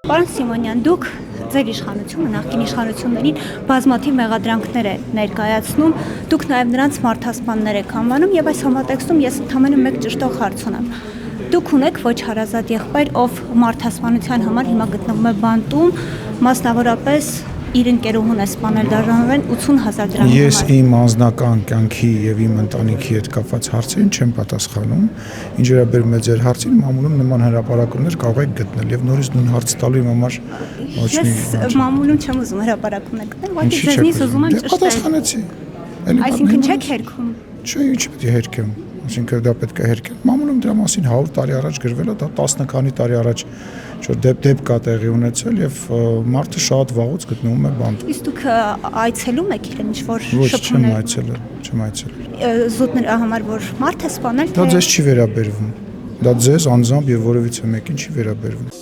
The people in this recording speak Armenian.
Պարոն Սիմոնյան, դուք ձեր իշխանությունը նախկին իշխանություններին բազմաթիվ մեղադրանքներ է ներկայացնում, դուք նաև նրանց մարդասպաններ եք անվանում եւ այս համատեքստում ես ընդամենը մեկ ճշտող հարց ունեմ։ Դուք ունեք ոչ հարազատ եղբայր, ով մարդասպանության համար հիմա գտնվում է բանտում, մասնավորապես իր ընկերուհուն է սպանել դաժանորեն 80,000 դրամի համար։ Ես իմ անձնական կյանքի եւ իմ ընտանիքի հետ կապված հարցերին չեմ պատասխանում։ Ինչ վերաբերում է ձեր հարցին, մամուլում նման հրապարակումներ կարող եք գտնել եւ նորից նույն հարց տալու համար ոչ մի։ Ես մամուլում չեմ ուզում հրապարակումներ գտնել, ուղղակի ձեզնից ուզում եմ ճշտել։ Պատասխանեցի։ Այսինքն չեք հերքում։ Չէ, ինչ պետք է հերքեմ։ Այսինքն դա պետք է հերքել։ Մամուլում դրա մասին 100 տարի առաջ գրվել է, դա 10 քանի տարի առաջ որ դեպք կա տեղի ունեցել եւ մարդը շատ վաղուց գտնվում է բանտում։ Իսկ դուք այցելում եք իրեն ինչ-որ շփումներ։ Չեմ այցելել։ Զուտ նրա համար որ մարդ է սպանել, դա ձեզ չի վերաբերվում։ Դա ձեզ անձամբ եւ որևիցե մեկին չի վերաբերվում։